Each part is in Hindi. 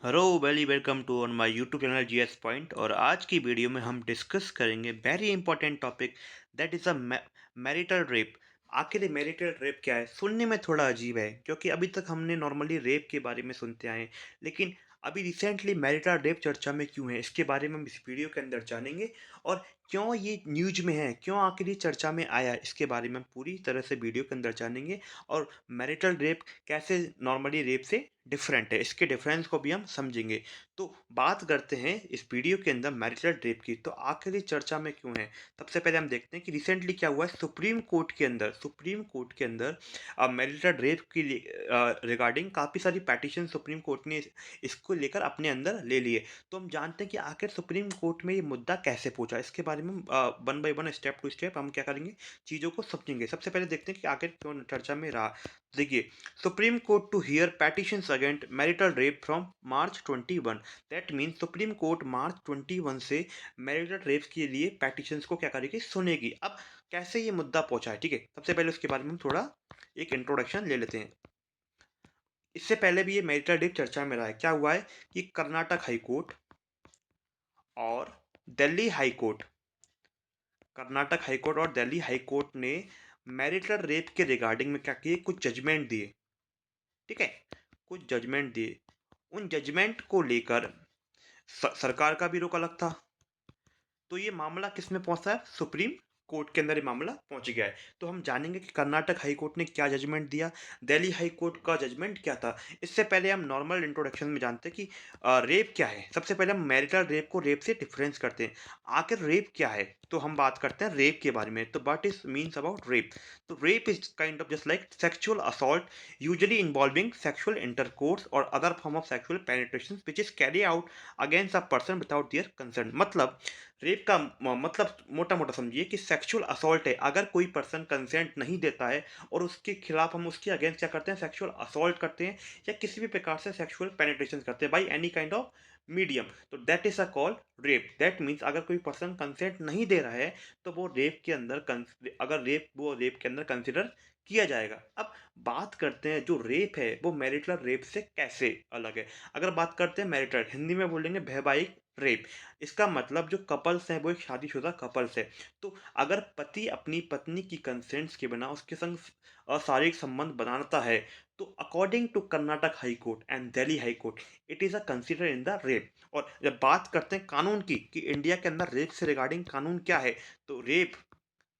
हेलो वेली welcome to on my YouTube channel GS point. और आज की वीडियो में हम डिस्कस करेंगे very important topic that is a marital rape. आखिर ये मैरिटल रेप क्या है? सुनने में थोड़ा अजीब है क्योंकि अभी तक हमने नॉर्मली रेप के बारे में सुनते आए हैं, लेकिन अभी रिसेंटली मैरिटल रेप चर्चा में क्यों है इसके बारे में हम इस वीडियो के अंदर जानेंगे। और क्यों ये न्यूज में है, क्यों आखिर ये चर्चा में आया है, इसके बारे में हम पूरी तरह से वीडियो के अंदर जानेंगे। और मैरिटल रेप कैसे नॉर्मली रेप से डिफरेंट है, इसके डिफरेंस को भी हम समझेंगे। तो बात करते हैं इस वीडियो के अंदर मैरिटल रेप की, तो आखिर ये चर्चा में क्यों है। सबसे पहले हम देखते हैं कि रिसेंटली क्या हुआ है सुप्रीम कोर्ट के अंदर मैरिटल रेप की रिगार्डिंग काफ़ी सारी पैटिशन सुप्रीम कोर्ट ने इसको लेकर अपने अंदर ले लिए। तो हम जानते हैं कि आखिर सुप्रीम कोर्ट में ये मुद्दा कैसे पहुंचा, इसके बारे में one by one step to step हम क्या करेंगे, चीज़ों को समझेंगे। सबसे पहले देखते हैं कि आखिर क्यों चर्चा में रहा। देखिए, Supreme Court to hear petitions against marital rape from March 21। That means supreme court March 21 से मैरिटल रेप के लिए पेटिशंस को क्या करेगी, सुनेगी। अब कैसे ये मुद्दा पहुंचा है, ठीक है, सबसे पहले उसके बारे में हम थोड़ा एक इंट्रोडक्शन ले लेते हैं। इससे पहले भी ये मैरिटल रेप चर्चा में रहा है। क्या हुआ है कि कर्नाटक हाई कोर्ट और Delhi high court, Karnataka high court और दिल्ली हाई कोर्ट ने मैरिटल रेप के रिगार्डिंग में क्या किए, कुछ जजमेंट दिए। ठीक है, कुछ जजमेंट दिए। उन जजमेंट को लेकर सरकार का भी रुख अलग था। तो ये मामला किस में पहुंचा है, सुप्रीम कोर्ट के अंदर ये मामला पहुंच गया है। तो हम जानेंगे कि कर्नाटक हाई कोर्ट ने क्या जजमेंट दिया, दिल्ली हाई कोर्ट का जजमेंट क्या था। इससे पहले हम नॉर्मल इंट्रोडक्शन में जानते हैं कि रेप क्या है। सबसे पहले हम मैरिटल रेप को रेप से डिफरेंस करते हैं। आखिर रेप क्या है, तो हम बात करते हैं रेप के बारे में। तो what is means about rape. तो rape is kind of just like sexual assault usually involving sexual intercourse और other form of sexual penetration which is carry out against a person without their concern. मतलब रेप का मतलब मोटा मोटा समझिए कि सेक्सुअल असॉल्ट है अगर कोई पर्सन कंसेंट नहीं देता है और उसके खिलाफ हम उसके अगेंस्ट क्या करते हैं, सेक्सुअल असॉल्ट करते हैं या किसी भी प्रकार से सेक्सुअल पेनिट्रेशन करते हैं by any kind of medium. तो that is a called rape. That means अगर कोई पर्सन कंसेंट नहीं दे रहा है तो वो रेप के अंदर अगर रेप के अंदर कंसिडर किया जाएगा। अब बात करते हैं जो रेप है वो मैरिटल रेप से कैसे अलग है। अगर बात करते हैं मैरिटल, हिंदी में बोलेंगे वैवाहिक रेप। इसका मतलब जो कपल्स हैं वो एक शादीशुदा कपल्स है। तो अगर पति अपनी पत्नी की कंसेंट्स के बिना उसके संग शारीरिक संबंध बनाता है तो according to Karnataka high court and Delhi high court it is a consider in the rape. और जब बात करते हैं कानून की कि इंडिया के अंदर रेप से रिगार्डिंग कानून क्या है, तो रेप,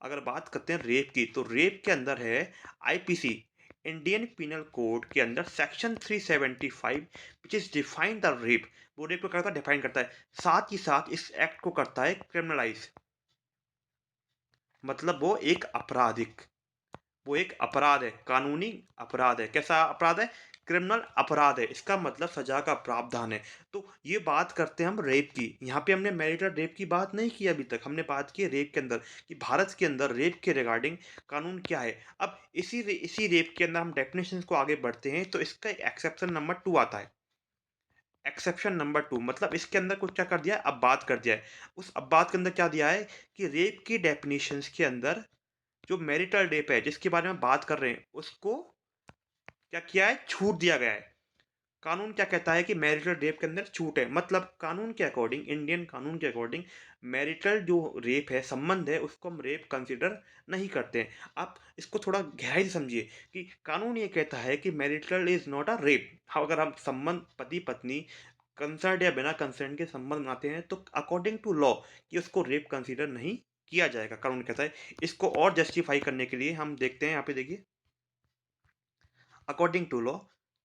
अगर बात करते हैं रेप की, तो रेप के अंदर है आईपीसी, इंडियन पिनल कोड के अंदर section 375 which is define the rape. वो रेप को करता है, डिफाइन करता है, साथ ही साथ इस एक्ट को करता है क्रिमिनलाइज। मतलब वो एक अपराध है, कानूनी अपराध है। कैसा अपराध है, क्रिमिनल अपराध है। इसका मतलब सजा का प्रावधान है। तो ये बात करते हैं हम रेप की। यहाँ पे हमने मैरिटल रेप की बात नहीं की अभी तक, हमने बात की रेप के अंदर कि भारत के अंदर रेप के रिगार्डिंग कानून क्या है। अब इसी रेप के अंदर हम डेफिनेशन को आगे बढ़ते हैं तो इसका एक एक्सेप्शन नंबर 2 आता है। एक्सेप्शन नंबर 2 मतलब इसके अंदर कुछ क्या कर दिया है, अब बात कर दिया है। उस अब बात के अंदर क्या दिया है कि रेप की डेफिनेशंस के अंदर जो मैरिटल रेप है जिसके बारे में बात कर रहे हैं उसको क्या किया है, छूट दिया गया है। कानून क्या कहता है कि मैरिटल रेप के अंदर छूट है। मतलब कानून के अकॉर्डिंग, इंडियन कानून के अकॉर्डिंग मैरिटल जो रेप है, संबंध है, उसको हम रेप कंसिडर नहीं करते हैं। आप इसको थोड़ा गहराई से समझिए कि कानून ये कहता है कि marital is not a rape. हाँ, अगर हम संबंध पति पत्नी कंसर्ट या बिना कंसर्ट के संबंध बनाते हैं तो अकॉर्डिंग टू लॉ कि उसको रेप कंसिडर नहीं किया जाएगा, कानून कहता है। इसको और जस्टिफाई करने के लिए हम देखते हैं, यहाँ पे देखिए, अकॉर्डिंग टू लॉ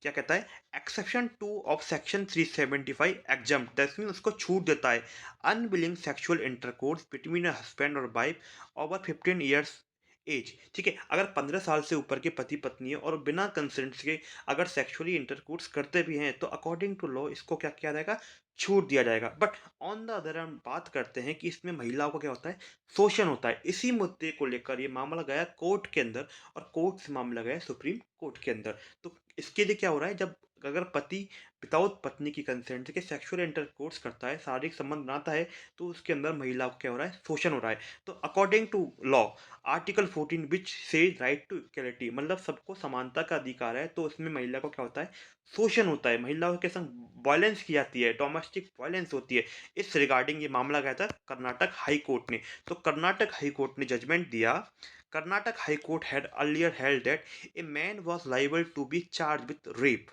क्या कहता है, exception 2 of section 375 exempt, that mean उसको छूट देता है unwilling sexual intercourse between a husband और वाइफ ओवर 15 ईयर्स एज। ठीक है, अगर 15 साल से ऊपर के पति पत्नी है और बिना कंसेंट के अगर सेक्सुअली इंटरकोर्स करते भी हैं तो अकॉर्डिंग टू लॉ इसको क्या किया जाएगा, छूट दिया जाएगा। बट ऑन द अदर हम बात करते हैं कि इसमें महिलाओं का क्या होता है, शोषण होता है। इसी मुद्दे को लेकर ये मामला गया कोर्ट के अंदर और कोर्ट से मामला गया सुप्रीम कोर्ट के अंदर। तो इसके लिए क्या हो रहा है, जब अगर पति विदाउट पत्नी की कंसेंट के सेक्सुअल इंटरकोर्स करता है, शारीरिक संबंध बनाता है, तो उसके अंदर महिला को क्या हो रहा है, शोषण हो रहा है। तो according to law article 14 which says right to equality, मतलब सबको समानता का अधिकार है, तो उसमें महिला को क्या होता है, शोषण होता है, महिलाओं के संग वॉयलेंस की जाती है, डोमेस्टिक वॉयलेंस होती है। इस रिगार्डिंग ये मामला गया था कर्नाटक हाई कोर्ट ने। तो कर्नाटक हाई कोर्ट ने जजमेंट दिया, Karnataka high court had earlier held that a man was liable to be charged with rape.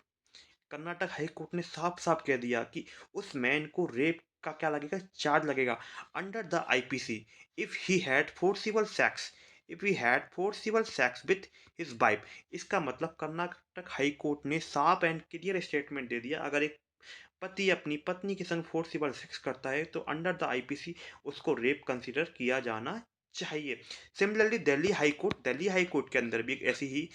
Karnataka high court ने साफ-साफ कह दिया कि उस मैन को रेप का क्या लगेगा, चार्ज लगेगा under the IPC if he had forcible sex with his wife. इसका मतलब कर्नाटक हाई कोर्ट ने साफ एंड क्लियर स्टेटमेंट दे दिया, अगर एक पति अपनी पत्नी के संग फोर्सिबल सेक्स करता है तो अंडर द आईपीसी उसको रेप कंसीडर किया जाना चाहिए। सिमिलरली दिल्ली हाई कोर्ट के अंदर भी एक ऐसी ही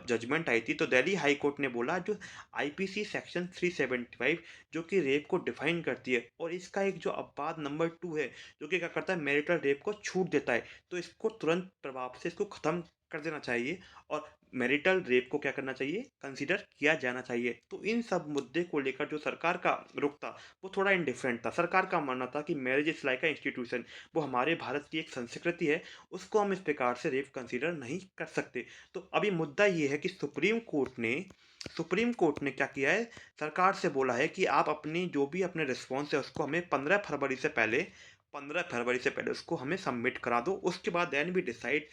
जजमेंट आई थी। तो दिल्ली हाई कोर्ट ने बोला जो आईपीसी सेक्शन 375 जो कि रेप को डिफाइन करती है और इसका एक जो अपवाद नंबर 2 है जो कि क्या करता है, मैरिटल रेप को छूट देता है, तो इसको तुरंत प्रभाव से इसको खत्म कर देना चाहिए और मैरिटल रेप को क्या करना चाहिए, कंसीडर किया जाना चाहिए। तो इन सब मुद्दे को लेकर जो सरकार का रुख था वो थोड़ा इंडिफरेंट था। सरकार का मानना था कि marriage is like a institution, वो हमारे भारत की एक संस्कृति है, उसको हम इस प्रकार से रेप कंसीडर नहीं कर सकते। तो अभी मुद्दा ये है कि सुप्रीम कोर्ट ने क्या किया है, सरकार से बोला है कि आप अपनी जो भी अपने रिस्पॉन्स है उसको हमें 15 फरवरी से पहले उसको हमें सबमिट करा दो। उसके बाद देन वी डिसाइड,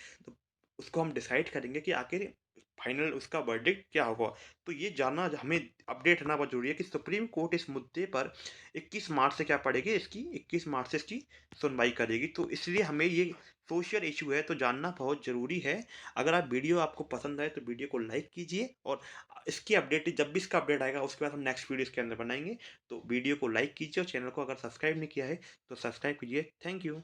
उसको हम डिसाइड करेंगे कि आखिर फाइनल उसका वर्डिक्ट क्या होगा। तो ये जानना हमें, अपडेट रहना बहुत ज़रूरी है कि सुप्रीम कोर्ट इस मुद्दे पर 21 मार्च से क्या पड़ेगी, इसकी 21 मार्च से इसकी सुनवाई करेगी। तो इसलिए हमें ये सोशल इशू है तो जानना बहुत ज़रूरी है। अगर आप वीडियो आपको पसंद आए तो वीडियो को लाइक कीजिए और इसकी अपडेट जब भी इसका अपडेट आएगा उसके बाद हम नेक्स्ट वीडियो इसके अंदर बनाएंगे। तो वीडियो को लाइक कीजिए और चैनल को अगर सब्सक्राइब नहीं किया है तो सब्सक्राइब कीजिए। Thank you.